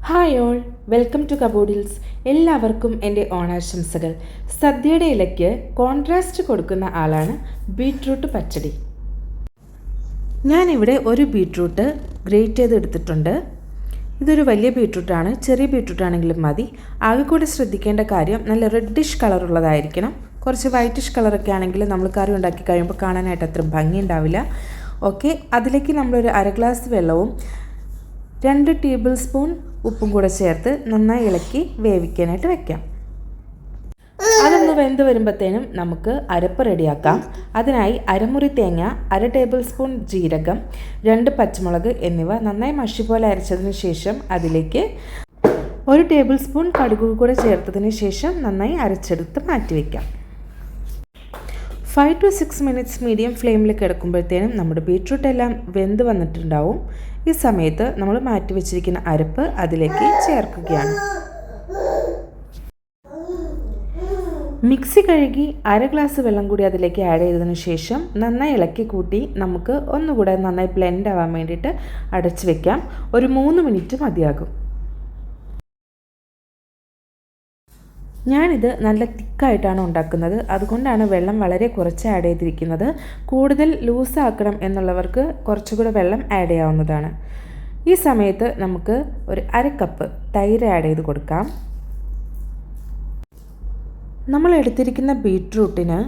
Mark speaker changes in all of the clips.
Speaker 1: Hi all, welcome to Kaboodles. എല്ലാവർക്കും എൻ്റെ ഓണാശംസകൾ. സദ്യയുടെ ഇലയ്ക്ക് കോൺട്രാസ്റ്റ് കൊടുക്കുന്ന ആളാണ് ബീട്രൂട്ട് പച്ചടി. ഞാനിവിടെ ഒരു ബീട്രൂട്ട് ഗ്രേറ്റ് ചെയ്ത് എടുത്തിട്ടുണ്ട്. ഇതൊരു വലിയ ബീട്രൂട്ടാണ്, ചെറിയ ബീട്രൂട്ടാണെങ്കിലും മതി. ആകെ കൂടെ ശ്രദ്ധിക്കേണ്ട കാര്യം നല്ല റെഡിഷ് കളറുള്ളതായിരിക്കണം. കുറച്ച് വൈറ്റിഷ് കളറൊക്കെ ആണെങ്കിൽ നമ്മൾ കറി ഉണ്ടാക്കി കഴിയുമ്പോൾ കാണാനായിട്ട് അത്ര ഭംഗി ഉണ്ടാവില്ല. ഓക്കെ, അതിലേക്ക് നമ്മളൊരു അര ഗ്ലാസ് വെള്ളവും 2 ടേബിൾ സ്പൂൺ ഉപ്പും കൂടെ ചേർത്ത് നന്നായി ഇളക്കി വേവിക്കാനായിട്ട് വെക്കാം. അതൊന്ന് വെന്ത് വരുമ്പോഴത്തേനും നമുക്ക് അരപ്പ് റെഡിയാക്കാം. അതിനായി അരമുറി തേങ്ങ, 1 ടേബിൾ സ്പൂൺ ജീരകം, 2 പച്ചമുളക് എന്നിവ നന്നായി മഷി പോലെ അരച്ചതിന് ശേഷം അതിലേക്ക് 1 ടേബിൾ സ്പൂൺ കടുക് കൂടെ ചേർത്തതിന് ശേഷം നന്നായി അരച്ചെടുത്ത് മാറ്റിവെക്കാം. 5 to 6 മിനിറ്റ്സ് മീഡിയം ഫ്ലെയിമിൽ കിടക്കുമ്പോഴത്തേനും നമ്മുടെ ബീട്രൂട്ട് എല്ലാം വെന്ത് വന്നിട്ടുണ്ടാവും. ഈ സമയത്ത് നമ്മൾ മാറ്റി വെച്ചിരിക്കുന്ന അരപ്പ് അതിലേക്ക് ചേർക്കുകയാണ്. മിക്സി കഴുകി 1/2 ഗ്ലാസ് വെള്ളം കൂടി അതിലേക്ക് ആഡ് ചെയ്തതിന് ശേഷം നന്നായി ഇളക്കി കൂട്ടി നമുക്ക് ഒന്നുകൂടെ നന്നായി ബ്ലെൻഡ് ആവാൻ വേണ്ടിയിട്ട് അടച്ചു വെക്കാം. ഒരു 3 മിനിറ്റ് മതിയാകും. ഞാനിത് നല്ല തിക്കായിട്ടാണ് ഉണ്ടാക്കുന്നത്, അതുകൊണ്ടാണ് വെള്ളം വളരെ കുറച്ച് ആഡ് ചെയ്തിരിക്കുന്നത്. കൂടുതൽ ലൂസാക്കണം എന്നുള്ളവർക്ക് കുറച്ചുകൂടെ വെള്ളം ആഡ് ചെയ്യാവുന്നതാണ്. ഈ സമയത്ത് നമുക്ക് ഒരു 1/2 കപ്പ് തൈര് ആഡ് ചെയ്ത് കൊടുക്കാം. നമ്മൾ എടുത്തിരിക്കുന്ന ബീട്രൂട്ടിന്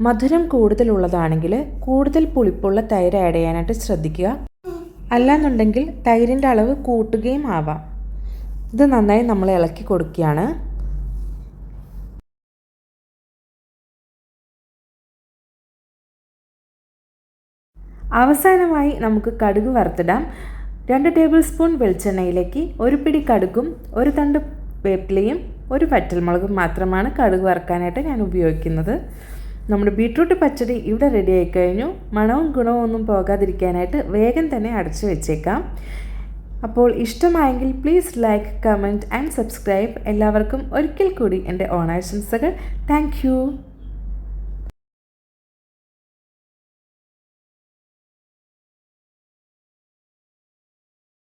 Speaker 1: മധുരം കൂടുതലുള്ളതാണെങ്കിൽ കൂടുതൽ പുളിപ്പുള്ള തൈര് ആഡ് ചെയ്യാനായിട്ട് ശ്രദ്ധിക്കുക. അല്ലാന്നുണ്ടെങ്കിൽ തൈരിൻ്റെ അളവ് കൂട്ടുകയും ആവാം. ഇത് നന്നായി നമ്മൾ ഇളക്കി കൊടുക്കുകയാണ്. അവസാനമായി നമുക്ക് കടുക് വറുത്തിടാം. 2 ടേബിൾ സ്പൂൺ വെളിച്ചെണ്ണയിലേക്ക് 1 പിടി കടുകും 1 തണ്ട് വേപ്പിലയും 1 വറ്റൽമുളകും മാത്രമാണ് കടുക് വറുക്കാനായിട്ട് ഞാൻ ഉപയോഗിക്കുന്നത്. നമ്മുടെ ബീട്രൂട്ട് പച്ചടി ഇവിടെ റെഡി ആയി കഴിഞ്ഞു. മണവും ഗുണവും ഒന്നും പോകാതിരിക്കാനായിട്ട് വേഗം തന്നെ അടച്ചു വെച്ചേക്കാം. അപ്പോൾ ഇഷ്ടമായെങ്കിൽ please like, comment and subscribe. എല്ലാവർക്കും ഒരിക്കൽ കൂടി എൻ്റെ ഓണാശംസകൾ. Thank you.